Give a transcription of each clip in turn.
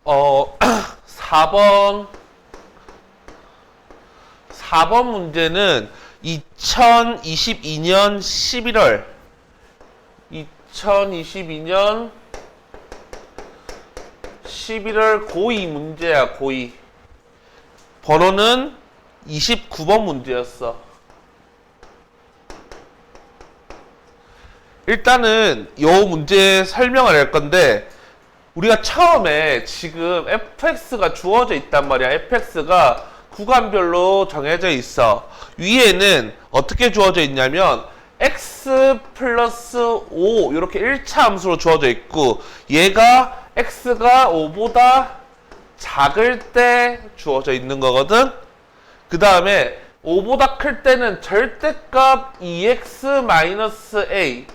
4번 4번 문제는 2022년 11월 2022년 11월 고2 문제야. 고2 번호는 29번 문제였어. 일단은 요 문제 설명을 할 건데, 우리가 처음에 지금 fx가 주어져 있단 말이야. fx가 구간별로 정해져 있어. 위에는 어떻게 주어져 있냐면 x 플러스 5 이렇게 1차 함수로 주어져 있고, 얘가 x가 5보다 작을 때 주어져 있는 거거든. 그 다음에 5보다 클 때는 절대값 2x-a,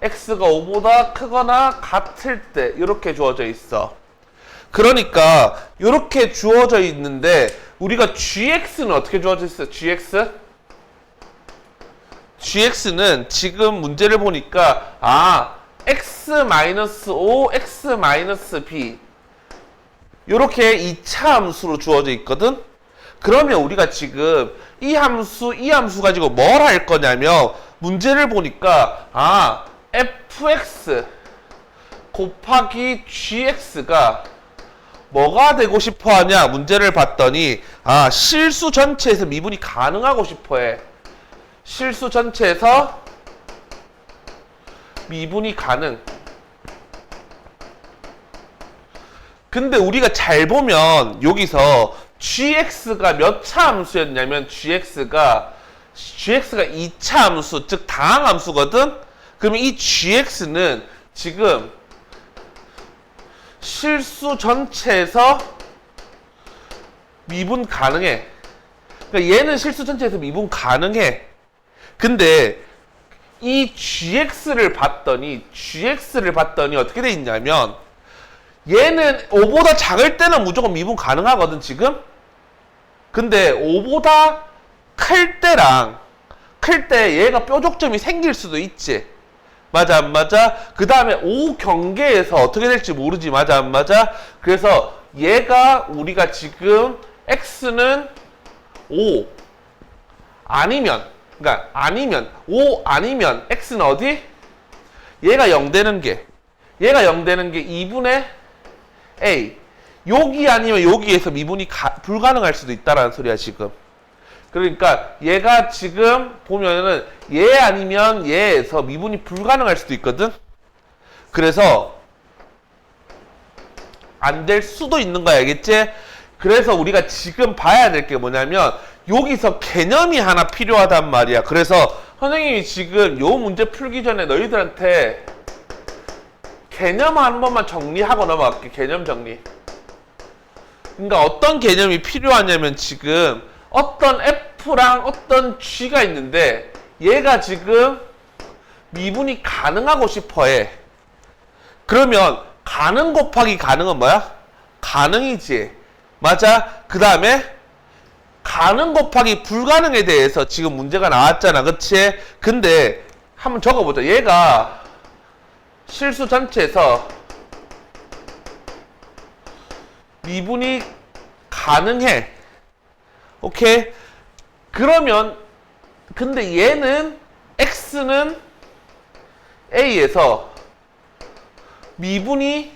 x가 5보다 크거나 같을 때 이렇게 주어져 있어. 그러니까 이렇게 주어져 있는데, 우리가 gx는 어떻게 주어져 있어? gx는 지금 문제를 보니까 x-o, x-b 이렇게 2차 함수로 주어져 있거든. 그러면 우리가 지금 이 함수 가지고 뭘 할 거냐면, 문제를 보니까 fx 곱하기 gx가 뭐가 되고 싶어 하냐 문제를 봤더니 실수 전체에서 미분이 가능하고 싶어 해. 실수 전체에서 미분이 가능. 근데 우리가 잘 보면 여기서 gx가 몇 차 함수였냐면 gx가 2차 함수, 즉 다항함수거든. 그러면 이 gx는 지금 실수 전체에서 미분 가능해. 그러니까 얘는 실수 전체에서 미분 가능해. 근데 이 gx를 봤더니 어떻게 돼 있냐면, 얘는 5보다 작을 때는 무조건 미분 가능하거든 지금. 근데 5보다 클 때 얘가 뾰족점이 생길 수도 있지. 맞아 안 맞아? 그 다음에 5 경계에서 어떻게 될지 모르지. 맞아 안 맞아? 그래서 얘가 우리가 지금 x는 5 아니면 5 아니면 x는 어디? 얘가 0 되는 게 2분의 a. 여기 아니면 여기에서 미분이 불가능할 수도 있다라는 소리야 지금. 그러니까 얘가 지금 보면은 얘 아니면 얘에서 미분이 불가능할 수도 있거든. 그래서 안 될 수도 있는 거 알겠지? 그래서 우리가 지금 봐야 될 게 뭐냐면, 여기서 개념이 하나 필요하단 말이야. 그래서 선생님이 지금 요 문제 풀기 전에 너희들한테 개념 한 번만 정리하고 넘어갈게. 개념 정리. 그러니까 어떤 개념이 필요하냐면, 지금 어떤 f랑 어떤 g가 있는데 얘가 지금 미분이 가능하고 싶어해. 그러면 가능 곱하기 가능은 뭐야? 가능이지. 맞아? 그 다음에 가능 곱하기 불가능에 대해서 지금 문제가 나왔잖아. 그치? 근데 한번 적어보자. 얘가 실수 전체에서 미분이 가능해. 오케이? 그러면 근데 얘는 x는 a에서 미분이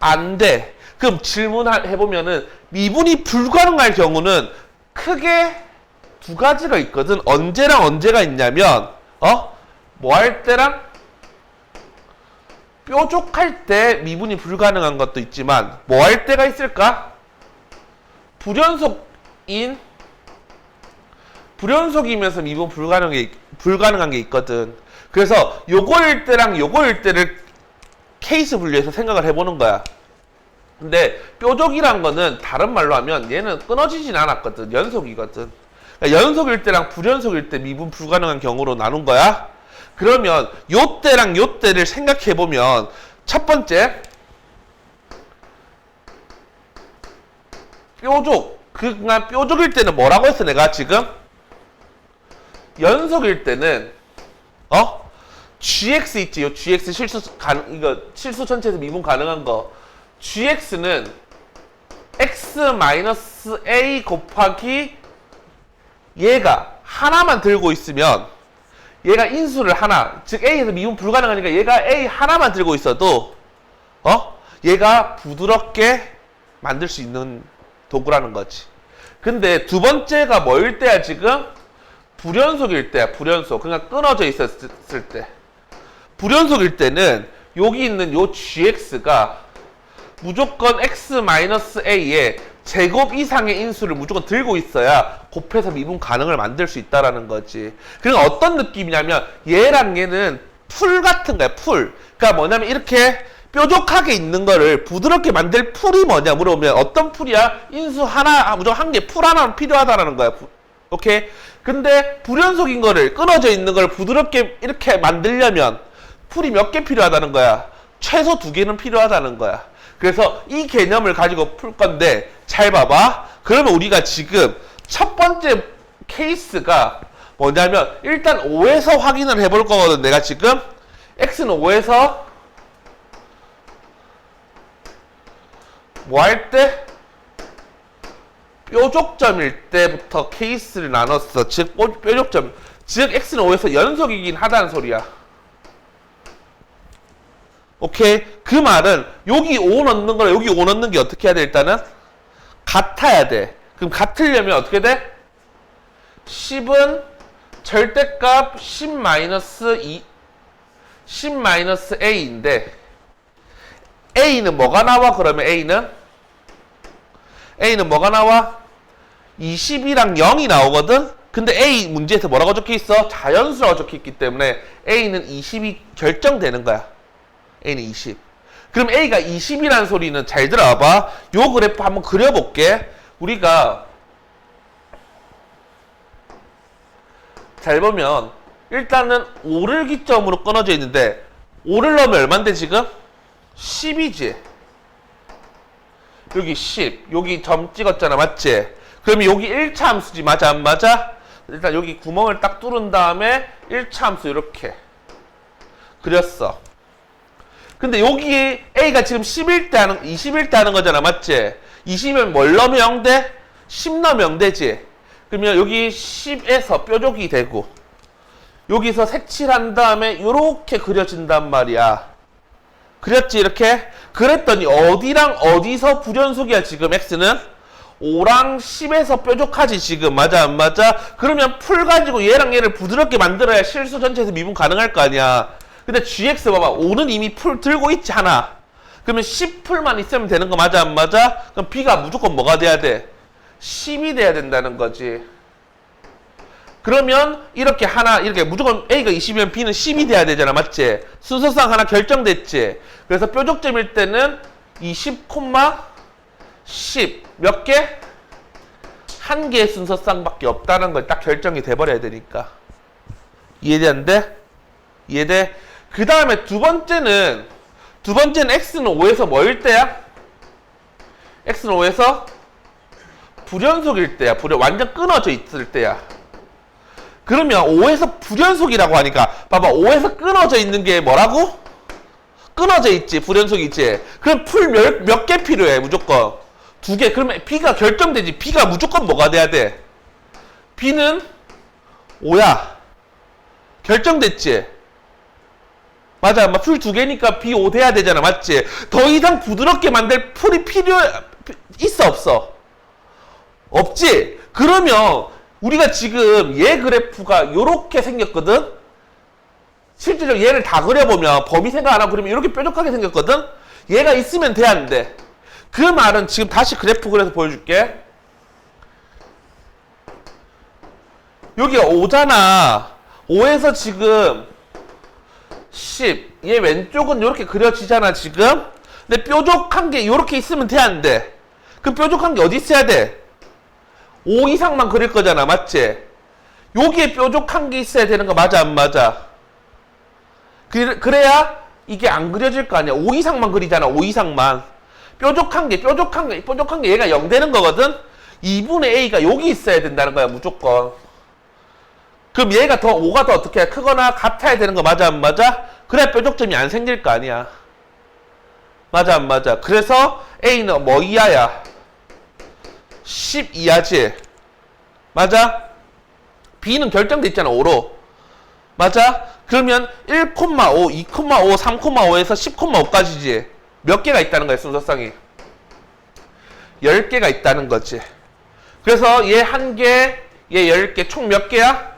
안 돼. 그럼 질문해보면은 미분이 불가능할 경우는 크게 두 가지가 있거든. 언제랑 언제가 있냐면 뭐 할 때랑 뾰족할 때 미분이 불가능한 것도 있지만, 뭐 할 때가 있을까? 불연속이면서 미분 불가능한 게 있거든. 그래서 요거일 때랑 요거일 때를 케이스 분류해서 생각을 해보는 거야. 근데 뾰족이란 거는 다른 말로 하면 얘는 끊어지진 않았거든. 연속이거든. 그러니까 연속일 때랑 불연속일 때 미분 불가능한 경우로 나눈 거야. 그러면 요 때랑 요 때를 생각해보면, 첫 번째 그냥 뾰족일 때는 뭐라고 했어 내가 지금? 연속일 때는 gx 있지. 요 gx 실수 전체에서 미분 가능한 거 gx는 x-a 곱하기 얘가 하나만 들고 있으면 얘가 인수를 하나, 즉 a에서 미분 불가능하니까 얘가 a 하나만 들고 있어도 얘가 부드럽게 만들 수 있는 도구라는 거지. 근데 두 번째가 뭐일 때야 지금? 불연속일 때야, 불연속. 그러니까 끊어져 있었을 때. 불연속일 때는 여기 있는 요 gx가 무조건 x-a의 제곱 이상의 인수를 무조건 들고 있어야 곱해서 미분 가능을 만들 수 있다라는 거지. 그러니까 어떤 느낌이냐면 얘랑 얘는 풀 같은 거야, 풀. 그러니까 뭐냐면 이렇게 뾰족하게 있는 거를 부드럽게 만들 풀이 뭐냐 물어보면 어떤 풀이야? 인수 하나, 무조건 한 개, 풀 하나는 필요하다라는 거야. 오케이? 근데 불연속인 거를, 끊어져 있는 걸 부드럽게 이렇게 만들려면 풀이 몇 개 필요하다는 거야? 최소 2개는 필요하다는 거야. 그래서 이 개념을 가지고 풀 건데 잘 봐봐. 그러면 우리가 지금 첫 번째 케이스가 뭐냐면 일단 5에서 확인을 해볼 거거든. 내가 지금 x는 5에서 뭐 할 때? 뾰족점일 때부터 케이스를 나눴어. 즉 뾰족점. 즉 x는 5에서 연속이긴 하다는 소리야. 오케이? 그 말은 여기 5 넣는 거랑 여기 5 넣는 게 어떻게 해야 돼? 일단은 같아야 돼. 그럼 같으려면 어떻게 돼? 10은 절대값 10-2 10-a인데 a는 뭐가 나와? 그러면 a는 뭐가 나와? 20이랑 0이 나오거든? 근데 a 문제에서 뭐라고 적혀있어? 자연수라고 적혀있기 때문에 a는 20이 결정되는 거야. a는 20. 그럼 a가 20이라는 소리는 잘 들어봐. 요 그래프 한번 그려볼게. 우리가 잘 보면 일단은 5를 기점으로 끊어져 있는데 5를 넣으면 얼만데 지금? 10이지. 여기 10. 여기 점 찍었잖아. 맞지? 그러면 여기 1차 함수지. 맞아 안 맞아? 일단 여기 구멍을 딱 뚫은 다음에 1차 함수 이렇게 그렸어. 근데 여기 a가 지금 10일 때 하는, 20일 때 하는 거잖아. 맞지? 20이면 뭘 넣으면 0 돼? 10 넣으면 0 되지? 그러면 여기 10에서 뾰족이 되고 여기서 색칠한 다음에 이렇게 그려진단 말이야. 그렸지 이렇게? 그랬더니 어디랑 어디서 불연속이야 지금 x는? 5랑 10에서 뾰족하지 지금. 맞아 안 맞아? 그러면 풀 가지고 얘랑 얘를 부드럽게 만들어야 실수 전체에서 미분 가능할 거 아니야. 근데 gx 봐봐. 5는 이미 풀 들고 있지 않아. 그러면 10풀만 있으면 되는 거 맞아 안 맞아? 그럼 b가 무조건 뭐가 돼야 돼? 10이 돼야 된다는 거지. 그러면 이렇게 하나 이렇게 무조건 a가 20이면 b는 10이 돼야 되잖아. 맞지? 순서상 하나 결정됐지. 그래서 뾰족점일 때는 20, 10 몇 개? 한 개의 순서상밖에 없다는 걸 딱 결정이 돼버려야 되니까. 이해되는데? 이해돼? 그 다음에 두 번째는 x는 5에서 뭐일 때야? x는 5에서 불연속일 때야. 완전 끊어져 있을 때야. 그러면 5에서 불연속이라고 하니까 봐봐. 5에서 끊어져 있는 게 뭐라고? 끊어져 있지. 불연속이지. 그럼 풀 몇 개 필요해? 무조건 2개. 그러면 b가 결정되지. b가 무조건 뭐가 돼야 돼? b는 5야. 결정됐지? 맞아. 풀 2개니까 b 5 돼야 되잖아. 맞지? 더 이상 부드럽게 만들 풀이 있어 없어? 없지? 그러면 우리가 지금 얘 그래프가 요렇게 생겼거든? 실제로 얘를 다 그려보면 범위 생각 안 하고 그러면 이렇게 뾰족하게 생겼거든? 얘가 있으면 돼, 안 돼? 그 말은 지금 다시 그래프 그려서 보여줄게. 여기가 5잖아. 5에서 지금 10. 얘 왼쪽은 이렇게 그려지잖아, 지금? 근데 뾰족한 게 이렇게 있으면 돼, 안 돼? 그 뾰족한 게 어디 있어야 돼? 5 이상만 그릴 거잖아. 맞지? 여기에 뾰족한 게 있어야 되는 거 맞아 안 맞아? 그래야 이게 안 그려질 거 아니야. 5 이상만 그리잖아. 5 이상만. 뾰족한 게 얘가 0 되는 거거든? 2분의 a가 여기 있어야 된다는 거야. 무조건. 그럼 얘가 5가 더 어떻게 해? 크거나 같아야 되는 거 맞아 안 맞아? 그래야 뾰족점이 안 생길 거 아니야. 맞아 안 맞아? 그래서 A는 뭐 이하야? 10 이하지? 맞아? B는 결정돼 있잖아 5로. 맞아? 그러면 1,5, 2,5, 3,5에서 10,5까지지. 몇 개가 있다는 거야 순서상이? 10개가 있다는 거지. 그래서 얘 1개, 얘 10개, 총 몇 개야?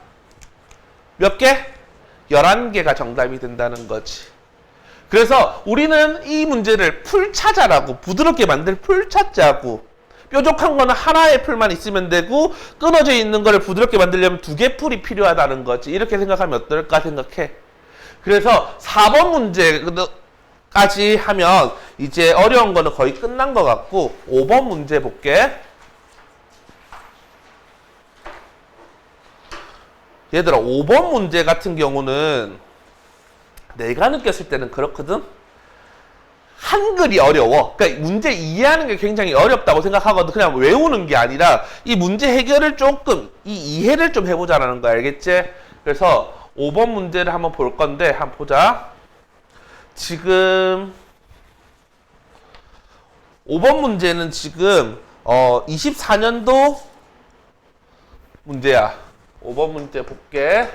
몇 개? 11개가 정답이 된다는 거지. 그래서 우리는 이 문제를 풀차자라고, 부드럽게 만들 풀차자고, 뾰족한 거는 하나의 풀만 있으면 되고 끊어져 있는 거를 부드럽게 만들려면 2개 풀이 필요하다는 거지. 이렇게 생각하면 어떨까 생각해. 그래서 4번 문제까지 하면 이제 어려운 거는 거의 끝난 것 같고 5번 문제 볼게. 얘들아 5번 문제 같은 경우는 내가 느꼈을 때는 그렇거든. 한글이 어려워. 그러니까 문제 이해하는 게 굉장히 어렵다고 생각하거든. 그냥 외우는 게 아니라 이 문제 해결을 조금 이 이해를 좀 해보자라는 거야. 알겠지? 그래서 5번 문제를 한번 볼 건데 한번 보자. 지금 5번 문제는 지금 24년도 문제야. 5번 문제 볼게.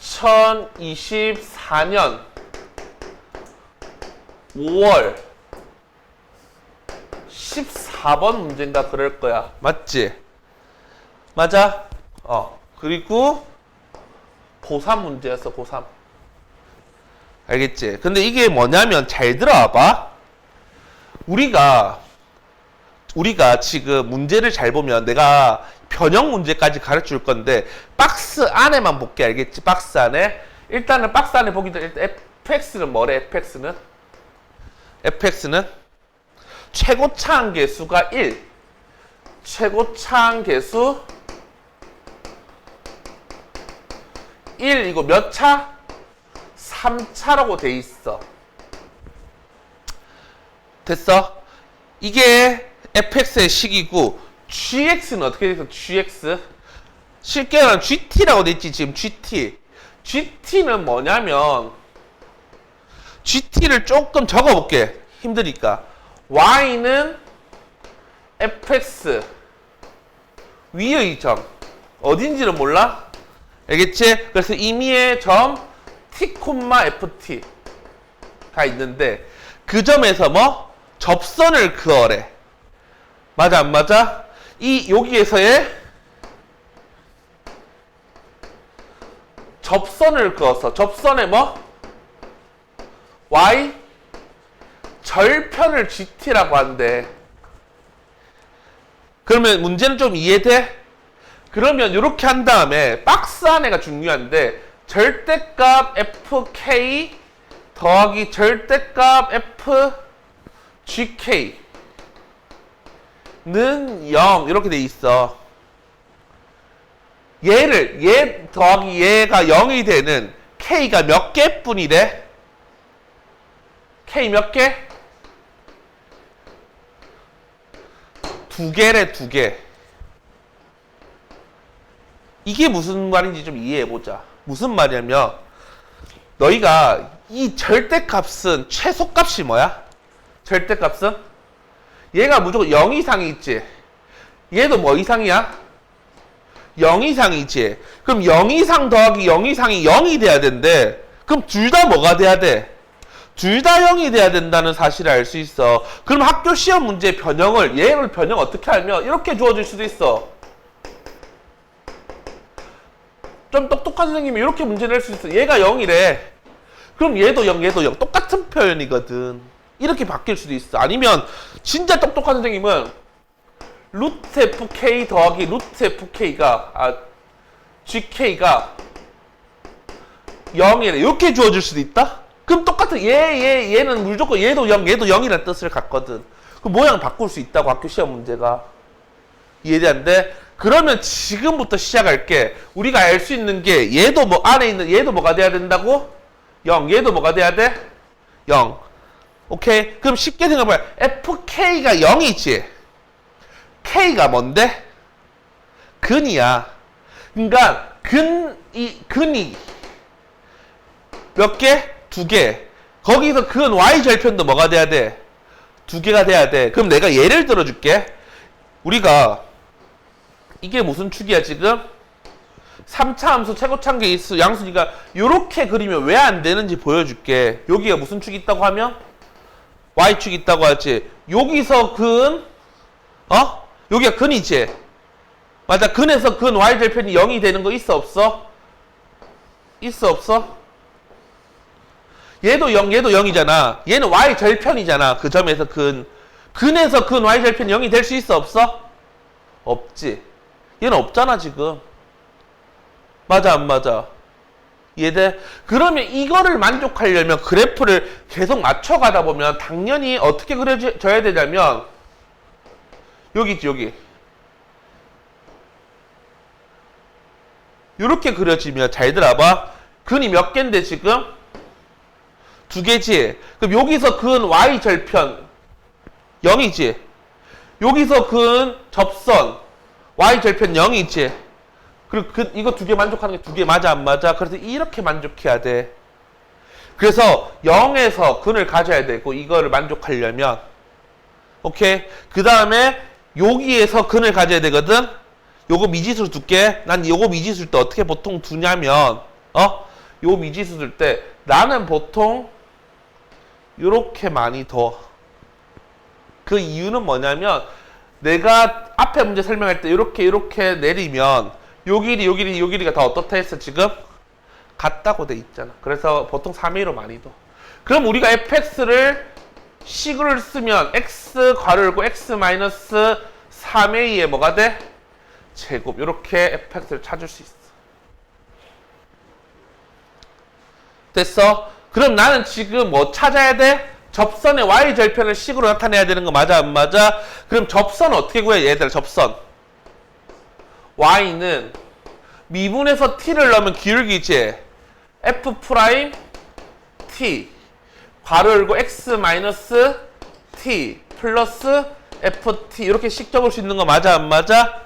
2024년 5월 14번 문제인가 그럴 거야. 맞지? 맞아? 그리고 고3 문제였어. 고3. 알겠지? 근데 이게 뭐냐면 잘 들어와봐. 우리가 지금 문제를 잘 보면 내가 변형 문제까지 가르쳐 줄 건데 박스 안에만 볼게. 알겠지? 박스 안에. 일단은 박스 안에 보기 전에 일단 fx는 뭐래? fx는 최고차항 계수가 1. 최고차항 계수 1 이거 몇 차? 3차라고 돼 있어. 됐어? 이게 fx의 식이고 gx는 어떻게 돼 있어? gx 쉽게 말하면 gt라고 돼 있지. 지금 gt는 뭐냐면 gt를 조금 적어볼게. 힘드니까. y는 fx 위의 점 어딘지는 몰라? 알겠지? 그래서 임의의 점 t, ft가 있는데 그 점에서 뭐? 접선을 그어래. 맞아 안 맞아? 여기에서의 접선을 그어서 접선에 뭐? y 절편을 gt라고 한대. 그러면 문제는 좀 이해돼? 그러면 이렇게 한 다음에 박스 안에가 중요한데 절대값 fk 더하기 절대값 fgk는 0 이렇게 돼 있어. 얘 더하기 얘가 0이 되는 k가 몇 개뿐이래? k 몇 개? 2개래 2개. 이게 무슨 말인지 좀 이해해보자. 무슨 말이냐면 너희가 이 절대값은 최소값이 뭐야? 절대값은? 얘가 무조건 0 이상이 있지. 얘도 뭐 이상이야? 0 이상이지. 그럼 0 이상 더하기 0 이상이 0이 돼야 된대. 그럼 둘 다 뭐가 돼야 돼? 둘 다 0이 돼야 된다는 사실을 알 수 있어. 그럼 학교 시험 문제 변형을 얘를 변형 어떻게 하면 이렇게 주어질 수도 있어. 좀 똑똑한 선생님이 이렇게 문제 낼 수 있어. 얘가 0이래. 그럼 얘도 0, 얘도 0. 똑같은 표현이거든. 이렇게 바뀔 수도 있어. 아니면 진짜 똑똑한 선생님은 루트 fk 더하기 루트 fk가 gk가 0이래. 이렇게 주어질 수도 있다? 그럼 똑같은 얘는 무조건 얘도 0, 얘도 0이라는 뜻을 갖거든. 그 모양 바꿀 수 있다고 학교 시험 문제가. 이해되는데? 그러면 지금부터 시작할게. 우리가 알 수 있는 게 얘도 뭐 안에 있는 얘도 뭐가 돼야 된다고? 0. 얘도 뭐가 돼야 돼? 0. 오케이? 그럼 쉽게 생각해봐. fk가 0이지. k가 뭔데? 근이야. 그러니까 근이 몇 개? 2개. 거기서 그은 y 절편도 뭐가 돼야 돼? 두 개가 돼야 돼. 그럼 내가 예를 들어줄게. 우리가 이게 무슨 축이야 지금? 3차 함수 최고차계 있어 양수니까 요렇게 그리면 왜 안 되는지 보여줄게. 여기가 무슨 축이 있다고 하면? y축이 있다고 하지. 여기서 근 여기가 근이지. 맞아. 근에서 근 y 절편이 0이 되는 거 있어 없어? 있어 없어? 얘도 0, 얘도 0이잖아. 얘는 y 절편이잖아. 그 점에서 근에서 근 y 절편이 0이 될 수 있어 없어? 없지. 얘는 없잖아 지금. 맞아 안 맞아? 이해돼? 그러면 이거를 만족하려면 그래프를 계속 맞춰가다 보면 당연히 어떻게 그려져야 되냐면 여기 있지 여기. 이렇게 그려지면 잘 들어봐. 근이 몇 개인데 지금? 두 개지. 그럼 여기서 근 y 절편 0이지. 여기서 근 접선 y 절편 0이지. 그리고 이거 두 개 만족하는 게 두 개 맞아 안 맞아? 그래서 이렇게 만족해야 돼. 그래서 0에서 근을 가져야 되고 이거를 만족하려면 오케이. 그 다음에 여기에서 근을 가져야 되거든. 요거 미지수를 둘게. 난 요거 미지수일 때 어떻게 보통 두냐면 요 미지수 둘 때 나는 보통 요렇게 많이 둬. 그 이유는 뭐냐면 내가 앞에 문제 설명할 때 요렇게 내리면 요 길이가 다 어떻다 했어 지금? 같다고 돼 있잖아. 그래서 보통 3A로 많이 둬. 그럼 우리가 fx를 식을 쓰면 x 괄호 열고 x 마이너스 3A에 뭐가 돼? 제곱. 요렇게 fx를 찾을 수 있어. 됐어? 그럼 나는 지금 뭐 찾아야 돼? 접선의 y절편을 식으로 나타내야 되는 거 맞아 안 맞아? 그럼 접선 어떻게 구해? 얘들아 접선 y는 미분에서 t를 넣으면 기울기지. f 프라임 t 괄호 열고 x 마이너스 t 플러스 ft 이렇게 식 적을 수 있는 거 맞아 안 맞아?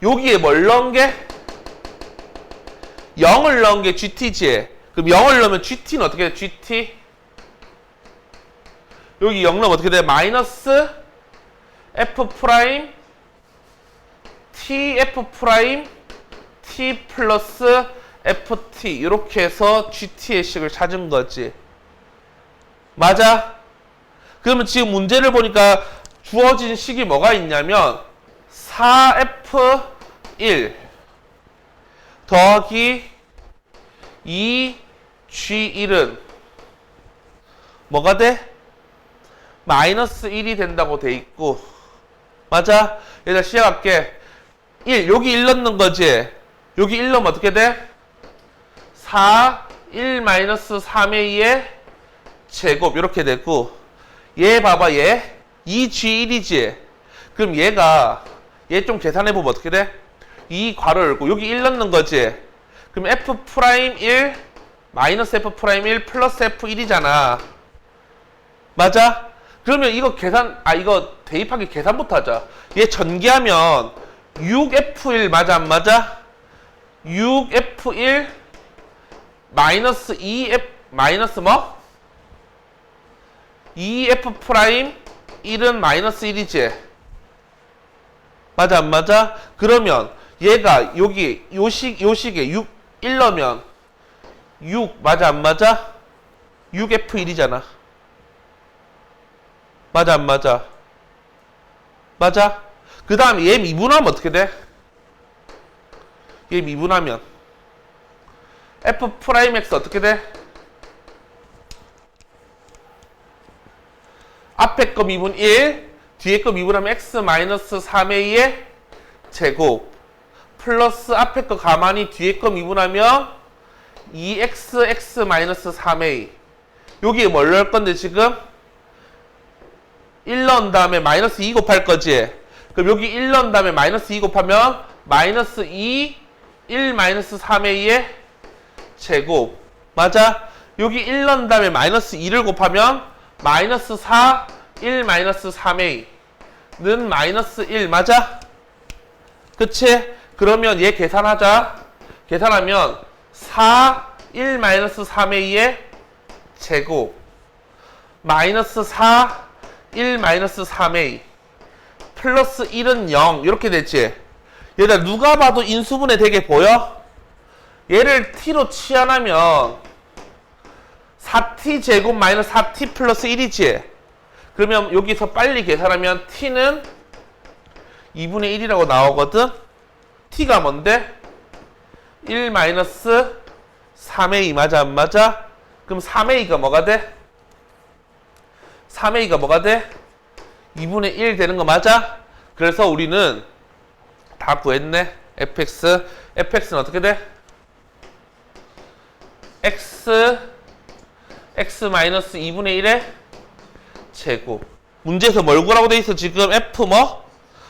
여기에 뭘 넣은 게? 0을 넣은 게 gt지. 그럼 0을 넣으면 gt는 어떻게 돼? gt 여기 0 넣으면 어떻게 돼? 마이너스 f 프라임 t f 프라임 t 플러스 ft 이렇게 해서 gt의 식을 찾은 거지. 맞아? 그러면 지금 문제를 보니까 주어진 식이 뭐가 있냐면 4f1 더하기 2g1은 뭐가 돼? 마이너스 1이 된다고 돼 있고. 맞아? 얘들아 시작할게. 1 여기 1 넣는 거지. 여기 1 넣으면 어떻게 돼? 4 1 마이너스 3a의 제곱 이렇게 되고 얘 봐봐 얘 2g1이지. 그럼 얘가 얘 좀 계산해보면 어떻게 돼? 2 괄호 열고 여기 1 넣는 거지. 그럼 f 프라임 1 마이너스 f 프라임 1 플러스 f1이잖아. 맞아? 그러면 이거 이거 대입하기 계산부터 하자. 얘 전개하면 6f1 맞아 안 맞아? 6f1 마이너스 2f 마이너스 뭐? 2f 프라임 1은 마이너스 1이지. 맞아 안 맞아? 그러면 얘가 여기 요식에 6 1 넣으면 6 맞아 안 맞아? 6f1이잖아. 맞아 안 맞아? 맞아? 그 다음에 얘 미분하면 어떻게 돼? 얘 미분하면 f 프라임 x 어떻게 돼? 앞에 거 미분 1 뒤에 거 미분하면 x 마이너스 3a의 제곱 플러스 앞에 거 가만히 뒤에 거 미분하면 2x x 마이너스 3a 여기에 뭘 넣을 건데 지금? 1 넣은 다음에 마이너스 2 곱할 거지. 그럼 여기 1 넣은 다음에 마이너스 2 곱하면 마이너스 2 1 마이너스 3a의 제곱. 맞아? 여기 1 넣은 다음에 마이너스 2를 곱하면 마이너스 4 1 마이너스 3a는 마이너스 1 맞아? 그치? 그러면 얘 계산하자. 계산하면 4 1 마이너스 3a의 제곱 마이너스 4, 1 마이너스 3a 플러스 1은 0 이렇게 됐지. 얘들아 누가 봐도 인수분해 되게 보여? 얘를 t로 치환하면 4t 제곱 마이너스 4t 플러스 1이지. 그러면 여기서 빨리 계산하면 t는 2분의 1이라고 나오거든. t가 뭔데? 1 마이너스 3a 맞아 안 맞아? 그럼 3a가 뭐가 돼? 3a가 뭐가 돼? 2분의 1 되는 거 맞아? 그래서 우리는 다 구했네. fx는 어떻게 돼? x 마이너스 2분의 1의 제곱. 문제에서 뭘 구하라고 돼 있어? 지금 f 뭐?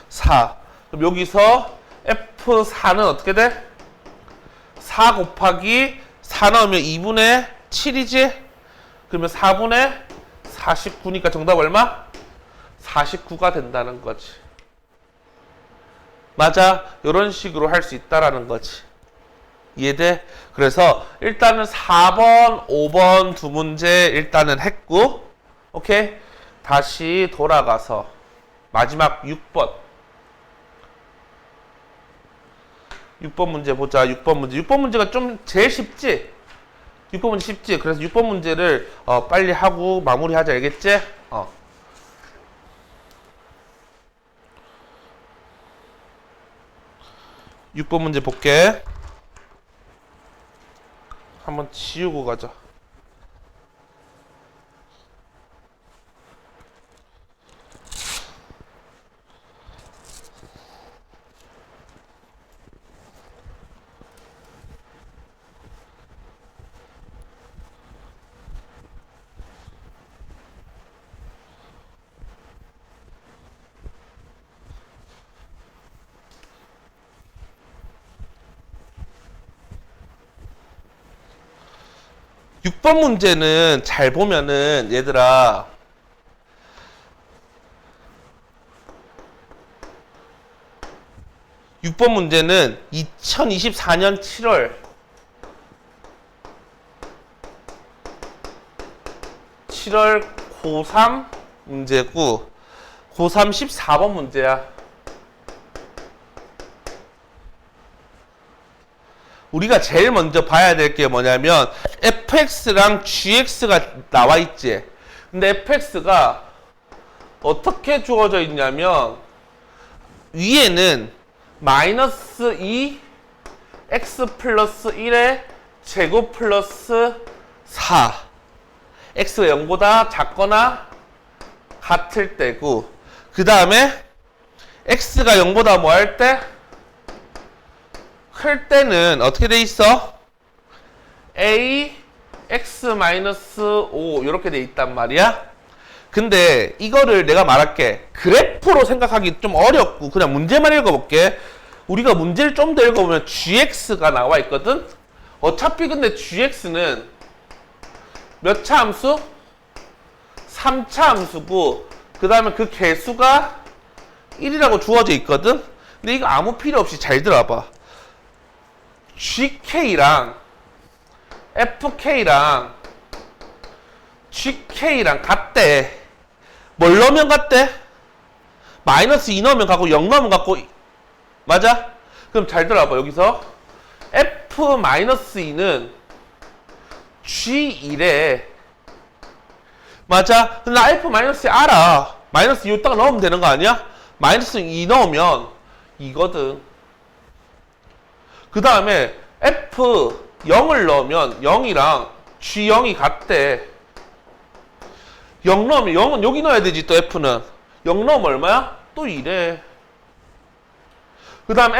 4. 그럼 여기서 f4는 어떻게 돼? 4 곱하기 4 넣으면 2분의 7이지? 그러면 4분의 49니까 정답 얼마? 49가 된다는 거지. 맞아? 이런 식으로 할 수 있다라는 거지. 이해돼? 그래서 일단은 4번, 5번 두 문제 일단은 했고, 오케이? 다시 돌아가서 마지막 6번. 6번 문제 보자. 6번 문제. 6번 문제가 좀 제일 쉽지? 6번 문제 쉽지? 그래서 6번 문제를 빨리 하고 마무리하자. 알겠지? 6번 문제 볼게. 한번 지우고 가자. 6번 문제는 잘 보면은 얘들아 6번 문제는 2024년 7월 고3 문제고 고3 14번 문제야. 우리가 제일 먼저 봐야 될 게 뭐냐면 fx랑 gx가 나와 있지. 근데 fx가 어떻게 주어져 있냐면 위에는 마이너스 2 x 플러스 1의 제곱 플러스 4 x가 0보다 작거나 같을 때고, 그 다음에 x가 0보다 뭐 할 때? 클 때는 어떻게 돼 있어? a x-5 이렇게 돼 있단 말이야. 근데 이거를 내가 말할게. 그래프로 생각하기 좀 어렵고 그냥 문제만 읽어볼게. 우리가 문제를 좀 더 읽어보면 gx가 나와 있거든. 어차피 근데 gx는 몇 차 함수? 3차 함수고 그 다음에 그 개수가 1이라고 주어져 있거든. 근데 이거 아무 필요 없이 잘 들어봐. GK랑 FK랑 GK랑 같대. 뭘 넣으면 같대? 마이너스 2 넣으면 같고 0 넣으면 같고. 맞아? 그럼 잘 들어봐. 여기서 F-2는 G1에 맞아? 근데 나 F-2 알아. 마이너스 2 여기다가 넣으면 되는 거 아니야? 마이너스 2 넣으면 이거든. 그 다음에 F0을 넣으면 0이랑 G0이 같대. 0 넣으면 0은 여기 넣어야 되지. 또 F는 0 넣으면 얼마야? 또 2래. 그 다음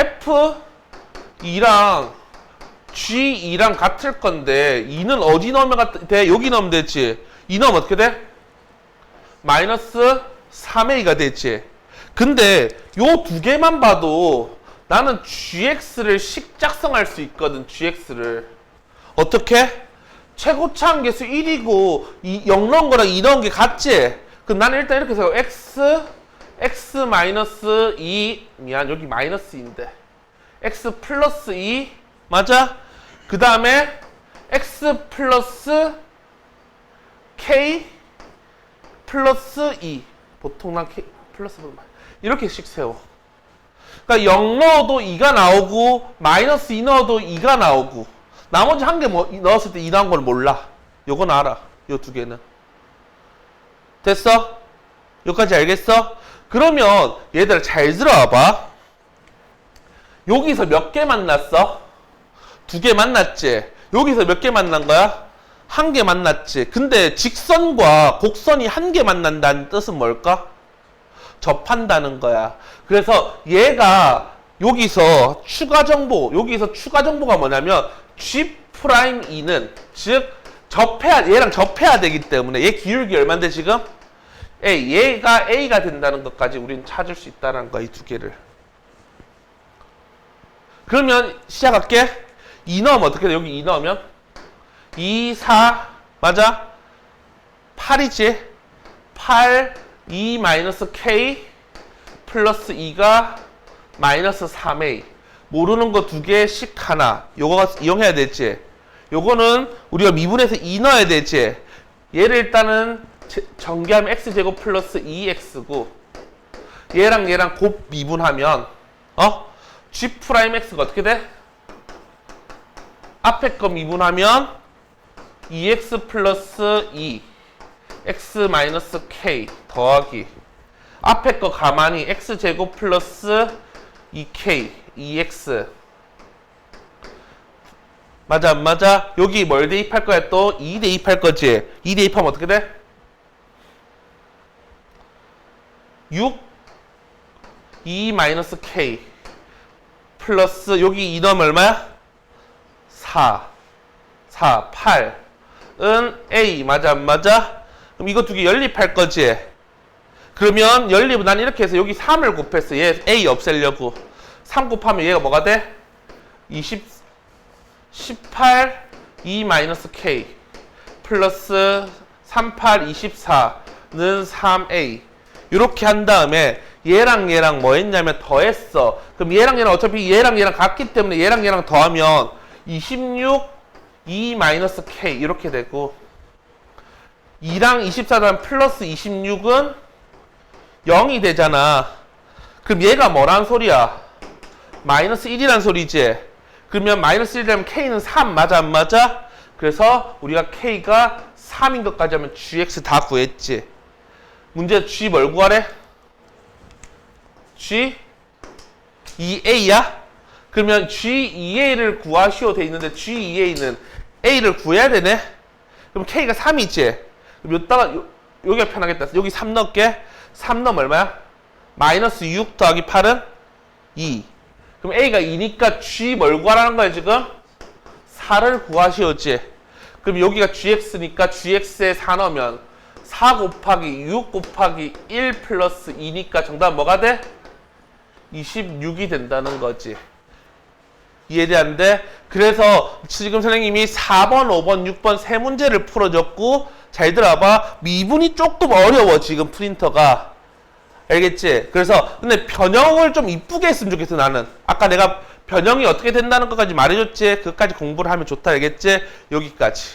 F2랑 G2랑 같을 건데 2는 어디 넣으면 돼? 여기 넣으면 되지. 2 넣으면 어떻게 돼? 마이너스 3a가 되지. 근데 요 두 개만 봐도 나는 gx를 식작성할 수 있거든. gx를 어떻게? 최고차 함계수 1이고 0 넣은 거랑 2 넣은 게 같지? 그럼 나는 일단 이렇게 해서 x 마이너스 2 미안 여기 마이너스 2인데 x 플러스 2 맞아? 그 다음에 x 플러스 k 플러스 2. 보통 난 K 플러스 이렇게씩 세워. 그러니까 0 넣어도 2가 나오고 마이너스 2 넣어도 2가 나오고 나머지 한 개 뭐 넣었을 때 2 나온 걸 몰라. 요건 알아. 요 두 개는. 됐어? 여기까지 알겠어? 그러면 얘들아 잘 들어와봐. 여기서 몇 개 만났어? 2개 만났지? 여기서 몇 개 만난 거야? 1개 만났지? 근데 직선과 곡선이 1개 만난다는 뜻은 뭘까? 접한다는 거야. 그래서 얘가 여기서 추가 정보가 뭐냐면 G'2는 즉 얘랑 접해야 되기 때문에 얘 기울기 얼만데 지금? 얘가 A가 된다는 것까지 우리는 찾을 수 있다는 거야. 이 두 개를. 그러면 시작할게. 2 넣으면 어떻게 돼? 여기 2 넣으면 2, 4 맞아? 8이지? 8, 2 마이너스 K 플러스 2가 마이너스 3A. 모르는 거 2개씩 하나. 요거 이용해야 되지? 요거는 우리가 미분해서 2 넣어야 되지? 얘를 일단은 전개하면 x제곱 플러스 2x고 얘랑 곱 미분하면 G'X가 어떻게 돼? 앞에 거 미분하면 2x 플러스 2 x 마이너스 k 더하기 앞에 거 가만히 x제곱 플러스 2k 2x 맞아 안 맞아? 여기 뭘 대입할 거야 또? 2 대입할 거지? 2 대입하면 어떻게 돼? 6 2 마이너스 k 플러스 여기 2 넣으면 얼마야? 4 8은 a 맞아 안 맞아? 그럼 이거 두 개 연립할 거지? 그러면 연립은 난 이렇게 해서 여기 3을 곱했어. 얘 a 없애려고 3 곱하면 얘가 뭐가 돼? 18 2 마이너스 k 플러스 38 24는 3a 이렇게 한 다음에 얘랑 뭐 했냐면 더했어. 그럼 얘랑 어차피 얘랑 같기 때문에 얘랑 더하면 26 2 마이너스 k 이렇게 되고 2랑 24랑 플러스 26은 0이 되잖아. 그럼 얘가 뭐란 소리야? 마이너스 1이란 소리지. 그러면 마이너스 1이라면 k는 3 맞아 안 맞아? 그래서 우리가 k가 3인 것까지 하면 gx 다 구했지. 문제 g 뭘 구하래? g 2a야? 그러면 g2a를 구하시오 돼 있는데 g2a는 a를 구해야 되네? 그럼 k가 3이지? 그럼 여기가 편하겠다. 여기 3 넣을게. 3 넣으면 얼마야? 마이너스 6 더하기 8은 2. 그럼 a가 2니까 g 뭘 구하라는 거야 지금? 4를 구하시오지. 그럼 여기가 gx니까 gx에 4 넣으면 4 곱하기 6 곱하기 1 플러스 2니까 정답 뭐가 돼? 26이 된다는 거지. 이해되는데? 그래서 지금 선생님이 4번, 5번, 6번 세 문제를 풀어줬고 잘 들어봐. 미분이 조금 어려워 지금 프린터가. 알겠지? 그래서 근데 변형을 좀 이쁘게 했으면 좋겠어 나는. 아까 내가 변형이 어떻게 된다는 것까지 말해줬지? 그것까지 공부를 하면 좋다 알겠지? 여기까지.